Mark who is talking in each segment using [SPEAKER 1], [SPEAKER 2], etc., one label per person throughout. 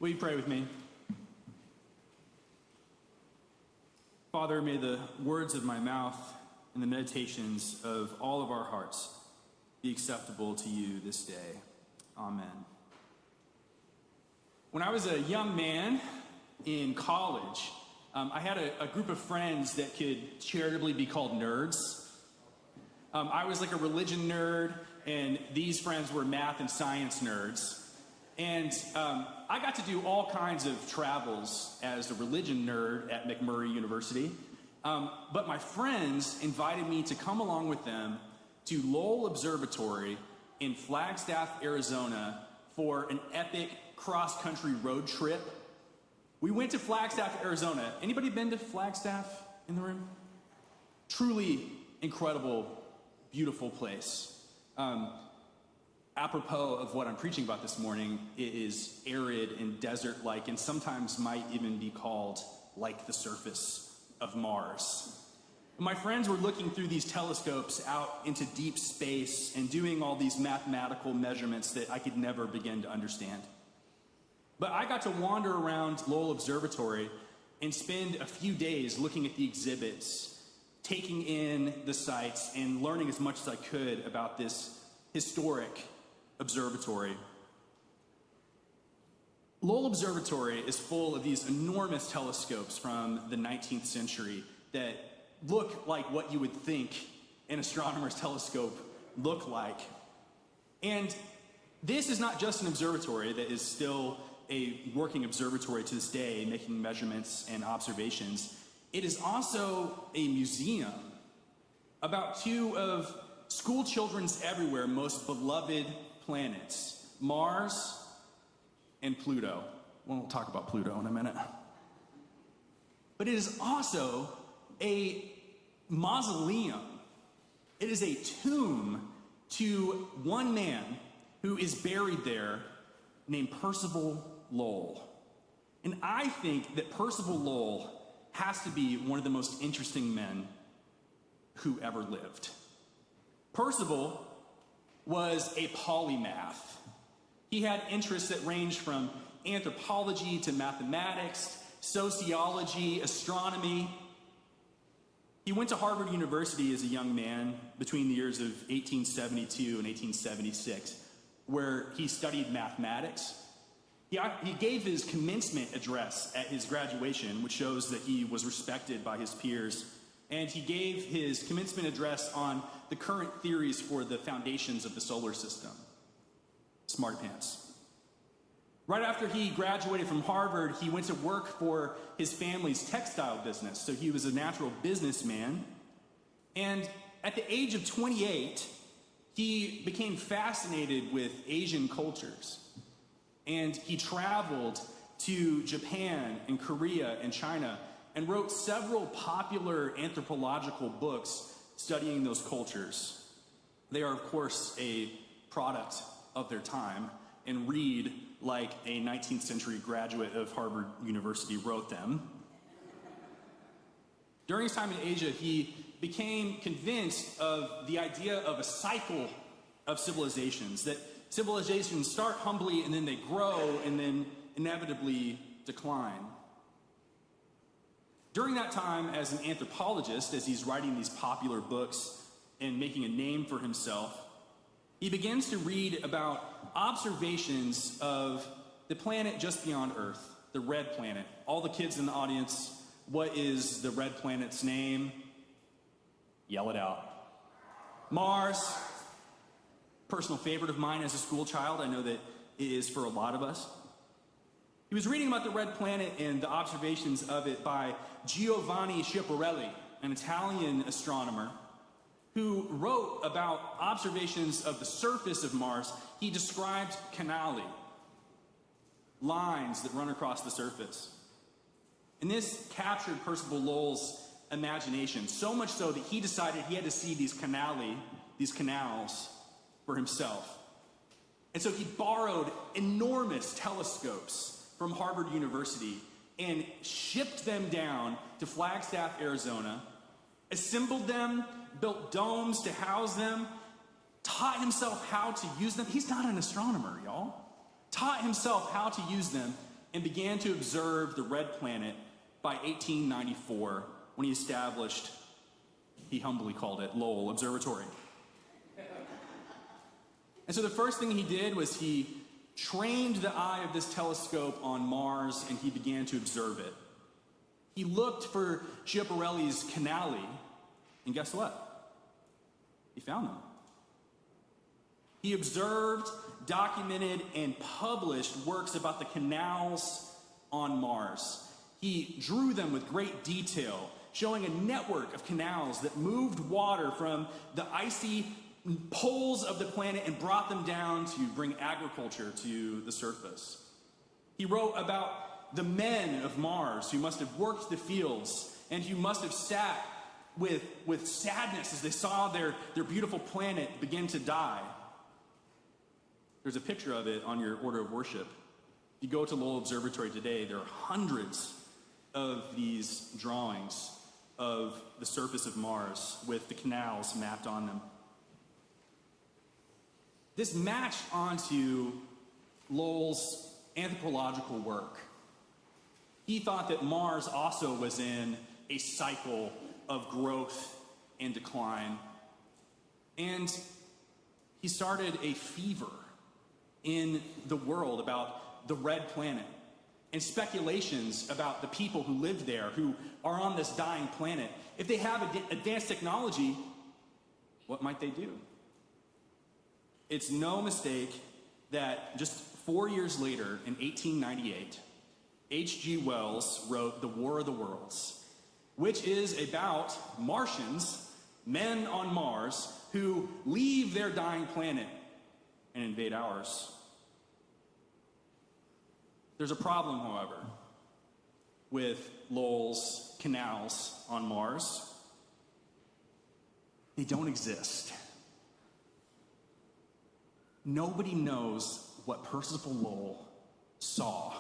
[SPEAKER 1] Will you pray with me? Father, may the words of my mouth and the meditations of all of our hearts be acceptable to you this day. Amen. When I was a young man in college, I had a group of friends that could charitably be called nerds. I was like a religion nerd, and these friends were math and science nerds. And I got to do all kinds of travels as a religion nerd at McMurray University. But my friends invited me to come along with them to Lowell Observatory in Flagstaff, Arizona for an epic cross-country road trip. We went to Flagstaff, Arizona. Anybody been to Flagstaff in the room? Truly incredible, beautiful place. Apropos of what I'm preaching about this morning, it is arid and desert-like, and sometimes might even be called like the surface of Mars. My friends were looking through these telescopes out into deep space and doing all these mathematical measurements that I could never begin to understand. But I got to wander around Lowell Observatory and spend a few days looking at the exhibits, taking in the sights, and learning as much as I could about this historic observatory. Lowell Observatory is full of these enormous telescopes from the 19th century that look like what you would think an astronomer's telescope looked like. And this is not just an observatory that is still a working observatory to this day, making measurements and observations. It is also a museum about two of school children's everywhere most beloved planets, Mars and Pluto. We'll talk about Pluto in a minute. But it is also a mausoleum. It is a tomb to one man who is buried there named Percival Lowell. And I think that Percival Lowell has to be one of the most interesting men who ever lived. Percival was a polymath. He had interests that ranged from anthropology to mathematics, sociology, astronomy. He went to Harvard University as a young man between the years of 1872 and 1876, where he studied mathematics. He gave his commencement address at his graduation, which shows that he was respected by his peers. And he gave his commencement address on the current theories for the foundations of the solar system. Smart pants. Right after he graduated from Harvard, he went to work for his family's textile business. So he was a natural businessman. And at the age of 28, he became fascinated with Asian cultures. And he traveled to Japan and Korea and China and wrote several popular anthropological books studying those cultures. They are, of course, a product of their time and read like a 19th century graduate of Harvard University wrote them. During his time in Asia, he became convinced of the idea of a cycle of civilizations, that civilizations start humbly and then they grow and then inevitably decline. During that time, as an anthropologist, as he's writing these popular books and making a name for himself, he begins to read about observations of the planet just beyond Earth, the red planet. All the kids in the audience, what is the red planet's name? Yell it out. Mars. Personal favorite of mine as a school child. I know that it is for a lot of us. He was reading about the red planet and the observations of it by Giovanni Schiaparelli, an Italian astronomer, who wrote about observations of the surface of Mars. He described canali, lines that run across the surface. And this captured Percival Lowell's imagination, so much so that he decided he had to see these canals, for himself. And so he borrowed enormous telescopes from Harvard University and shipped them down to Flagstaff, Arizona, assembled them, built domes to house them, taught himself how to use them. He's not an astronomer, y'all. Taught himself how to use them, and began to observe the red planet by 1894 when he established, he humbly called it, Lowell Observatory. And so the first thing he did was he trained the eye of this telescope on Mars, and he began to observe it. He looked for Schiaparelli's canali, and guess what? He found them. He observed, documented, and published works about the canals on Mars. He drew them with great detail, showing a network of canals that moved water from the icy poles of the planet and brought them down to bring agriculture to the surface. He wrote about the men of Mars who must have worked the fields and who must have sat with sadness as they saw their beautiful planet begin to die. There's a picture of it on your order of worship. If you go to Lowell Observatory today, there are hundreds of these drawings of the surface of Mars with the canals mapped on them. This matched onto Lowell's anthropological work. He thought that Mars also was in a cycle of growth and decline. And he started a fever in the world about the red planet and speculations about the people who live there, who are on this dying planet. If they have advanced technology, what might they do? It's no mistake that just 4 years later, in 1898, H.G. Wells wrote The War of the Worlds, which is about Martians, men on Mars, who leave their dying planet and invade ours. There's a problem, however, with Lowell's canals on Mars. They don't exist. Nobody knows what Percival Lowell saw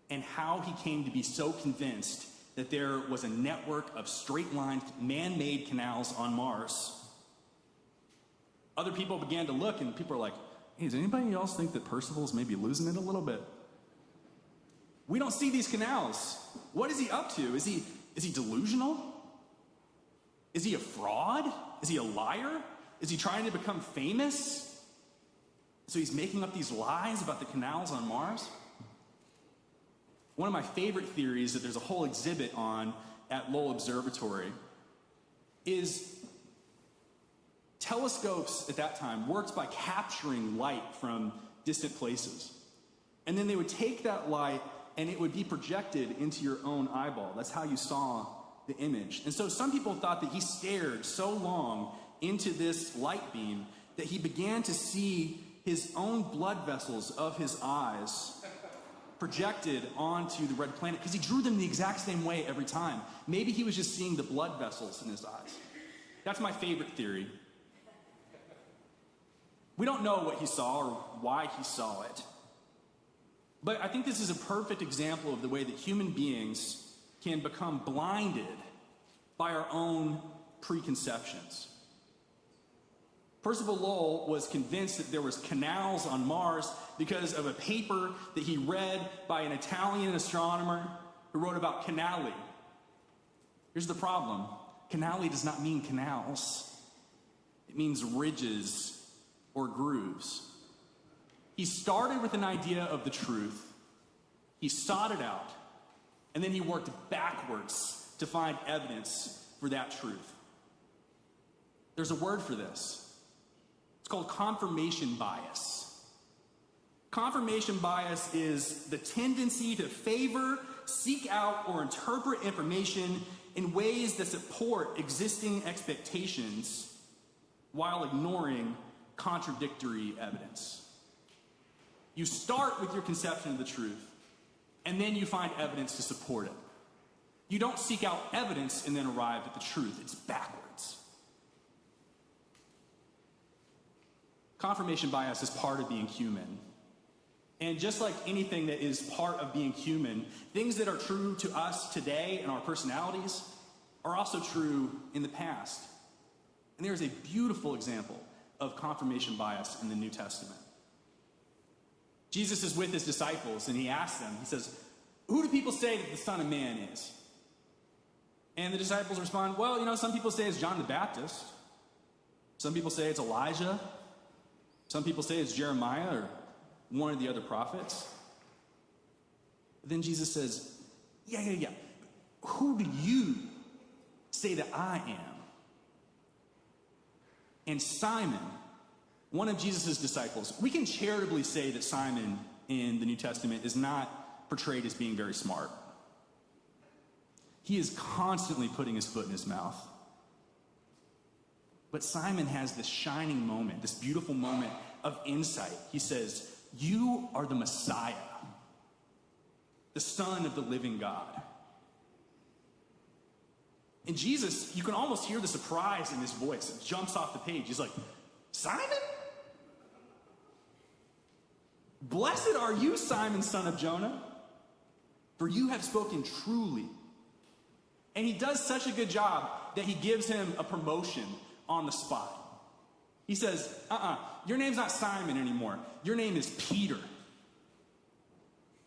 [SPEAKER 1] and how he came to be so convinced that there was a network of straight-lined, man-made canals on Mars. Other people began to look, and people are like, hey, does anybody else think that Percival's maybe losing it a little bit? We don't see these canals. What is he up to? Is he delusional? Is he a fraud? Is he a liar? Is he trying to become famous? So he's making up these lies about the canals on Mars? One of my favorite theories that there's a whole exhibit on at Lowell Observatory is telescopes at that time worked by capturing light from distant places. And then they would take that light and it would be projected into your own eyeball. That's how you saw the image. And so some people thought that he stared so long into this light beam that he began to see his own blood vessels of his eyes projected onto the red planet because he drew them the exact same way every time. Maybe he was just seeing the blood vessels in his eyes. That's my favorite theory. We don't know what he saw or why he saw it. But I think this is a perfect example of the way that human beings can become blinded by our own preconceptions. Percival Lowell was convinced that there was canals on Mars because of a paper that he read by an Italian astronomer who wrote about canali. Here's the problem. Canali does not mean canals. It means ridges or grooves. He started with an idea of the truth. He sought it out, and then he worked backwards to find evidence for that truth. There's a word for this. It's called confirmation bias. Confirmation bias is the tendency to favor, seek out, or interpret information in ways that support existing expectations while ignoring contradictory evidence. You start with your conception of the truth, and then you find evidence to support it. You don't seek out evidence and then arrive at the truth. It's backwards. Confirmation bias is part of being human. And just like anything that is part of being human, things that are true to us today and our personalities are also true in the past. And there's a beautiful example of confirmation bias in the New Testament. Jesus is with his disciples, and he asks them, he says, "Who do people say that the Son of Man is?" And the disciples respond, "Well, some people say it's John the Baptist. Some people say it's Elijah. Some people say it's Jeremiah or one of the other prophets." Then Jesus says, yeah. "Who do you say that I am?" And Simon, one of Jesus' disciples, we can charitably say that Simon in the New Testament is not portrayed as being very smart. He is constantly putting his foot in his mouth. But Simon has this shining moment, this beautiful moment of insight. He says, "You are the Messiah, the Son of the living God." And Jesus, you can almost hear the surprise in his voice. It jumps off the page. He's like, "Simon? Blessed are you, Simon, son of Jonah, for you have spoken truly." And he does such a good job that he gives him a promotion on the spot. He says, your name's not Simon anymore. Your name is Peter,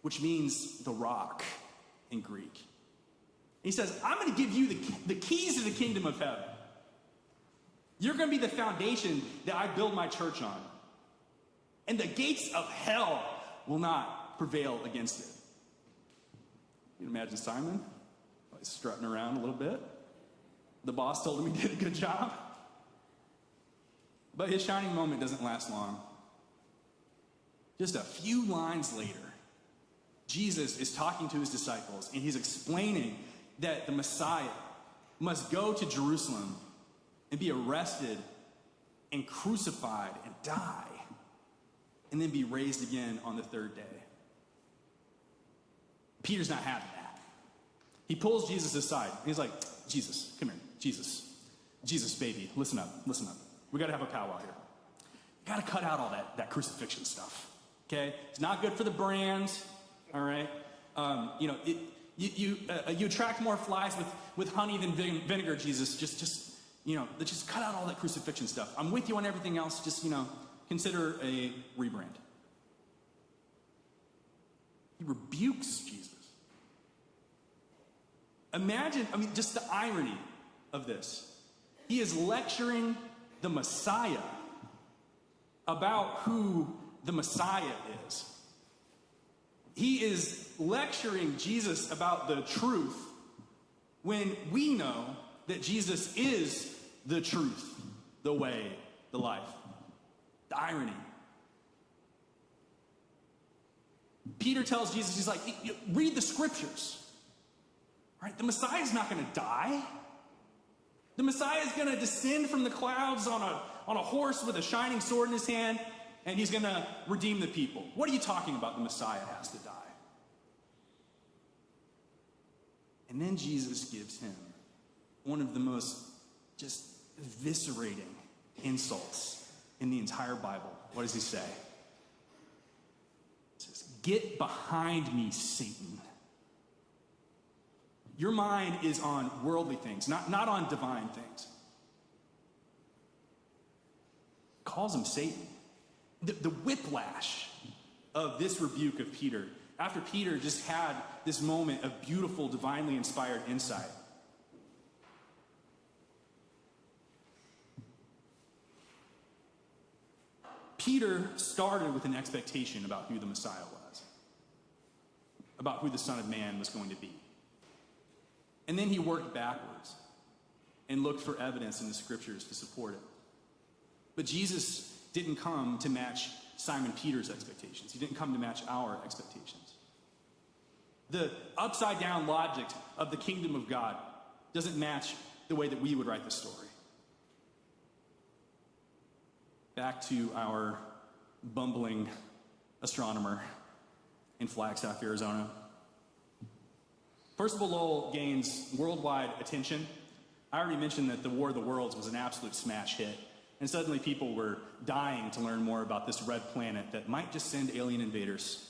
[SPEAKER 1] which means the rock in Greek. He says, "I'm going to give you the keys to the kingdom of heaven. You're going to be the foundation that I build my church on. And the gates of hell will not prevail against it." You can imagine Simon strutting around a little bit. The boss told him he did a good job. But his shining moment doesn't last long. Just a few lines later, Jesus is talking to his disciples, and he's explaining that the Messiah must go to Jerusalem and be arrested and crucified and die, and then be raised again on the third day. Peter's not having that. He pulls Jesus aside, and he's like, "Jesus, come here. Jesus, baby, listen up. We got to have a powwow here. You got to cut out all that crucifixion stuff, okay? It's not good for the brand, all right? You attract more flies with honey than vinegar, Jesus. Just cut out all that crucifixion stuff. I'm with you on everything else. Just, consider a rebrand." He rebukes Jesus. Imagine, just the irony of this. He is lecturing the Messiah about who the Messiah is. He is lecturing Jesus about the truth when we know that Jesus is the truth, the way, the life. The irony. Peter tells Jesus, he's like, "Read the scriptures. Right? The Messiah is not going to die. The Messiah is going to descend from the clouds on a horse with a shining sword in his hand, and he's going to redeem the people. What are you talking about? The Messiah has to die." And then Jesus gives him one of the most just eviscerating insults in the entire Bible. What does he say? He says, "Get behind me, Satan. Your mind is on worldly things, not on divine things." Calls him Satan. The whiplash of this rebuke of Peter, after Peter just had this moment of beautiful, divinely inspired insight. Peter started with an expectation about who the Messiah was, about who the Son of Man was going to be. And then he worked backwards and looked for evidence in the scriptures to support it. But Jesus didn't come to match Simon Peter's expectations. He didn't come to match our expectations. The upside down logic of the kingdom of God doesn't match the way that we would write the story. Back to our bumbling astronomer in Flagstaff, Arizona. Percival Lowell gains worldwide attention. I already mentioned that the War of the Worlds was an absolute smash hit. And suddenly people were dying to learn more about this red planet that might just send alien invaders.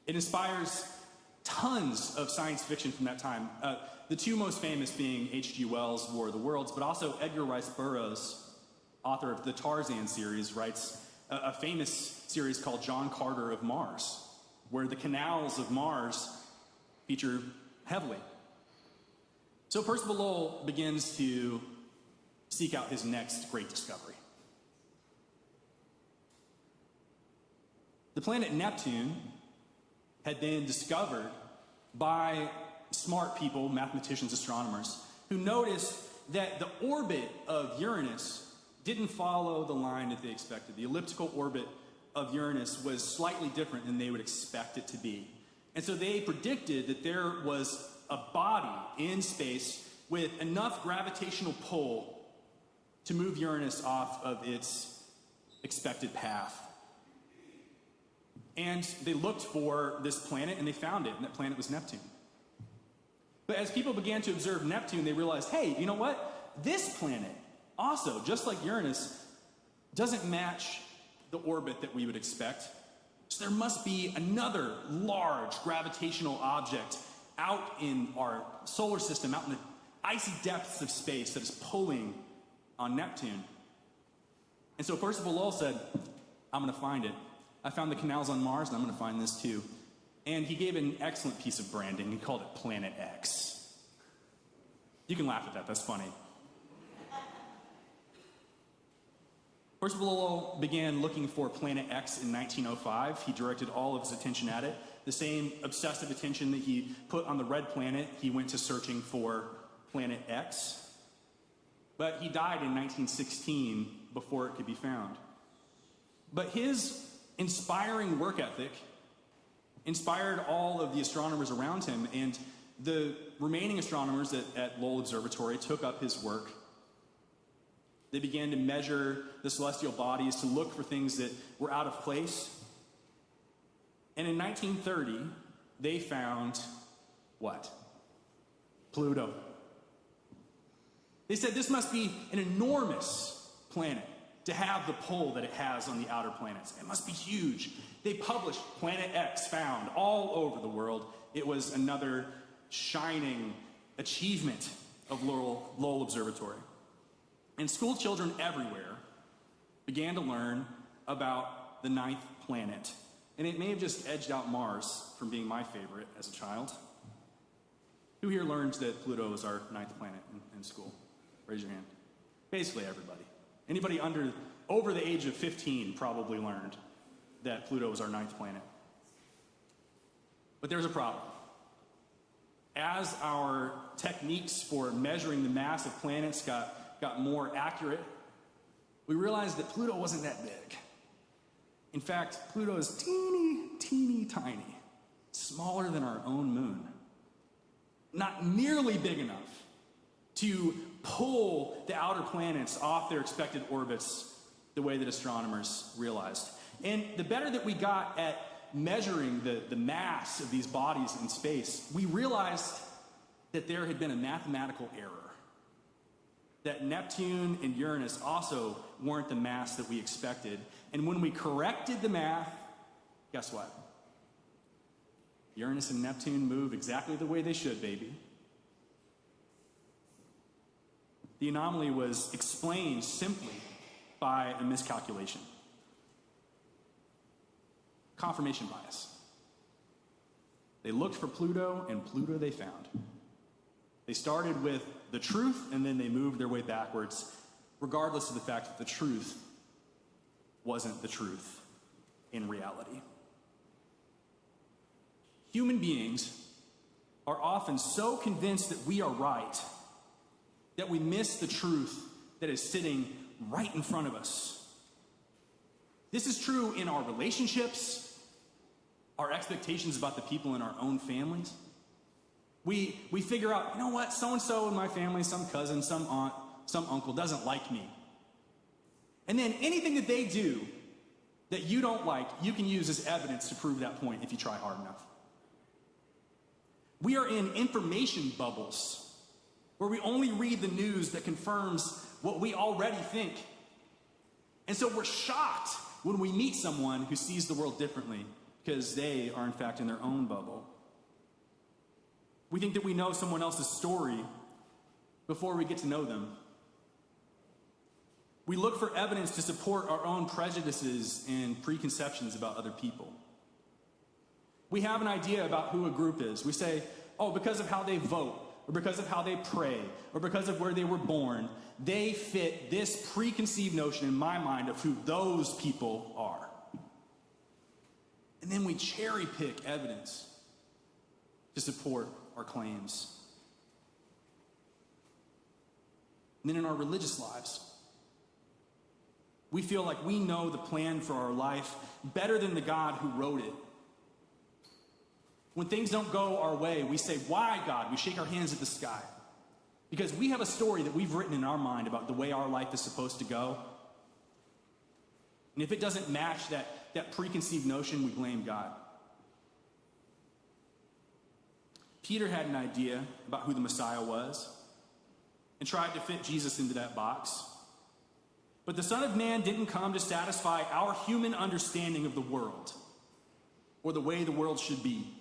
[SPEAKER 1] It inspires tons of science fiction from that time. The two most famous being H.G. Wells' War of the Worlds, but also Edgar Rice Burroughs, author of the Tarzan series, writes a famous series called John Carter of Mars, where the canals of Mars feature heavily. So Percival Lowell begins to seek out his next great discovery. The planet Neptune had been discovered by smart people, mathematicians, astronomers, who noticed that the orbit of Uranus didn't follow the line that they expected. The elliptical orbit of Uranus was slightly different than they would expect it to be. And so they predicted that there was a body in space with enough gravitational pull to move Uranus off of its expected path. And they looked for this planet and they found it, and that planet was Neptune. But as people began to observe Neptune, they realized, hey, you know what? This planet, also, just like Uranus, doesn't match the orbit that we would expect. So there must be another large gravitational object out in our solar system, out in the icy depths of space that is pulling on Neptune. And so Percival Lowell said, I'm going to find it. I found the canals on Mars, and I'm going to find this too. And he gave an excellent piece of branding. He called it Planet X. You can laugh at that. That's funny. Percival Lowell began looking for Planet X in 1905. He directed all of his attention at it. The same obsessive attention that he put on the red planet, he went to searching for Planet X. But he died in 1916 before it could be found. But his inspiring work ethic inspired all of the astronomers around him, and the remaining astronomers at Lowell Observatory took up his work. They began to measure the celestial bodies to look for things that were out of place. And in 1930, they found what? Pluto. They said this must be an enormous planet to have the pull that it has on the outer planets. It must be huge. They published Planet X found all over the world. It was another shining achievement of Lowell Observatory. And school children everywhere began to learn about the ninth planet. And it may have just edged out Mars from being my favorite as a child. Who here learned that Pluto is our ninth planet in school? Raise your hand. Basically everybody. Anybody over the age of 15 probably learned that Pluto was our ninth planet. But there's a problem. As our techniques for measuring the mass of planets got more accurate, we realized that Pluto wasn't that big. In fact, Pluto is teeny tiny, smaller than our own moon. Not nearly big enough to pull the outer planets off their expected orbits the way that astronomers realized. And the better that we got at measuring the mass of these bodies in space, we realized that there had been a mathematical error. That Neptune and Uranus also weren't the mass that we expected. And when we corrected the math, guess what? Uranus and Neptune move exactly the way they should, baby. The anomaly was explained simply by a miscalculation. Confirmation bias. They looked for Pluto, and Pluto they found. They started with the truth, and then they moved their way backwards, regardless of the fact that the truth wasn't the truth in reality. Human beings are often so convinced that we are right that we miss the truth that is sitting right in front of us. This is true in our relationships, our expectations about the people in our own families. We figure out, you know what, so-and-so in my family, some cousin, some aunt, some uncle doesn't like me. And then anything that they do that you don't like, you can use as evidence to prove that point if you try hard enough. We are in information bubbles where we only read the news that confirms what we already think. And so we're shocked when we meet someone who sees the world differently because they are in fact in their own bubble. We think that we know someone else's story before we get to know them. We look for evidence to support our own prejudices and preconceptions about other people. We have an idea about who a group is. We say, oh, because of how they vote, or because of how they pray, or because of where they were born, they fit this preconceived notion in my mind of who those people are. And then we cherry pick evidence to support our claims. And then in our religious lives, we feel like we know the plan for our life better than the God who wrote it. When things don't go our way, we say, why, God? We shake our hands at the sky. Because we have a story that we've written in our mind about the way our life is supposed to go. And if it doesn't match that preconceived notion, we blame God. Peter had an idea about who the Messiah was and tried to fit Jesus into that box. But the Son of Man didn't come to satisfy our human understanding of the world or the way the world should be.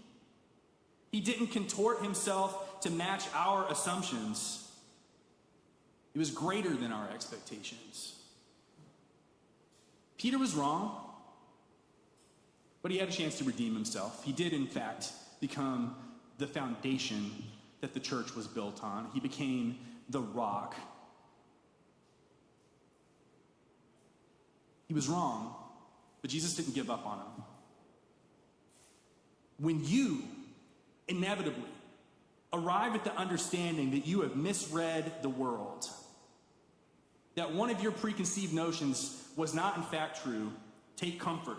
[SPEAKER 1] He didn't contort himself to match our assumptions. It was greater than our expectations. Peter was wrong, but he had a chance to redeem himself. He did, in fact, become the foundation that the church was built on. He became the rock. He was wrong, but Jesus didn't give up on him. When you inevitably arrive at the understanding that you have misread the world, that one of your preconceived notions was not in fact true, take comfort.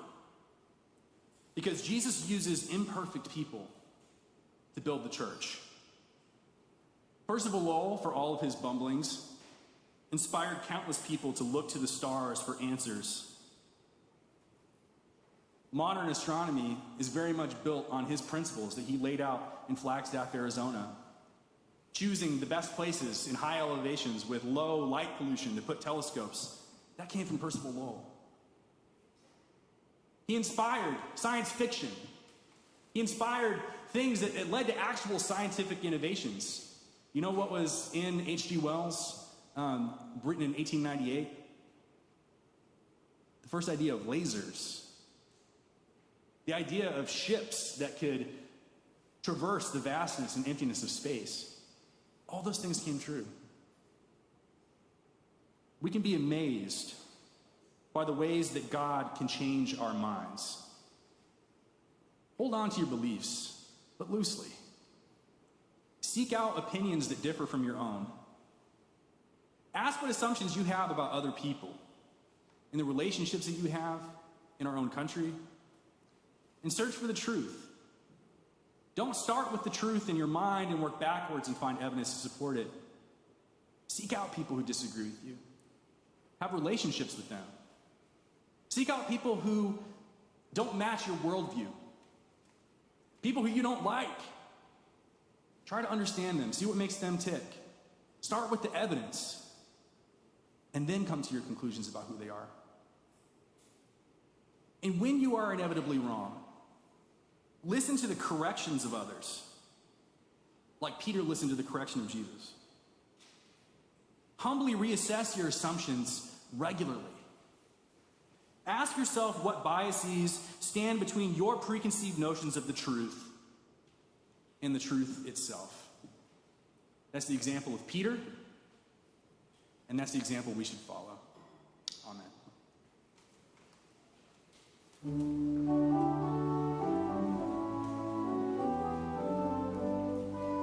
[SPEAKER 1] Because Jesus uses imperfect people to build the church. Percival for all of his bumblings, inspired countless people to look to the stars for answers. Modern astronomy is very much built on his principles that he laid out in Flagstaff, Arizona. Choosing the best places in high elevations with low light pollution to put telescopes. That came from Percival Lowell. He inspired science fiction. He inspired things that led to actual scientific innovations. You know what was in H.G. Wells, written in 1898? The first idea of lasers. The idea of ships that could traverse the vastness and emptiness of space. All those things came true. We can be amazed by the ways that God can change our minds. Hold on to your beliefs, but loosely. Seek out opinions that differ from your own. Ask what assumptions you have about other people, in the relationships that you have in our own country, and search for the truth. Don't start with the truth in your mind and work backwards and find evidence to support it. Seek out people who disagree with you. Have relationships with them. Seek out people who don't match your worldview. People who you don't like. Try to understand them. See what makes them tick. Start with the evidence. And then come to your conclusions about who they are. And when you are inevitably wrong, listen to the corrections of others, like Peter listened to the correction of Jesus. Humbly reassess your assumptions regularly. Ask yourself what biases stand between your preconceived notions of the truth and the truth itself. That's the example of Peter, and that's the example we should follow. Amen.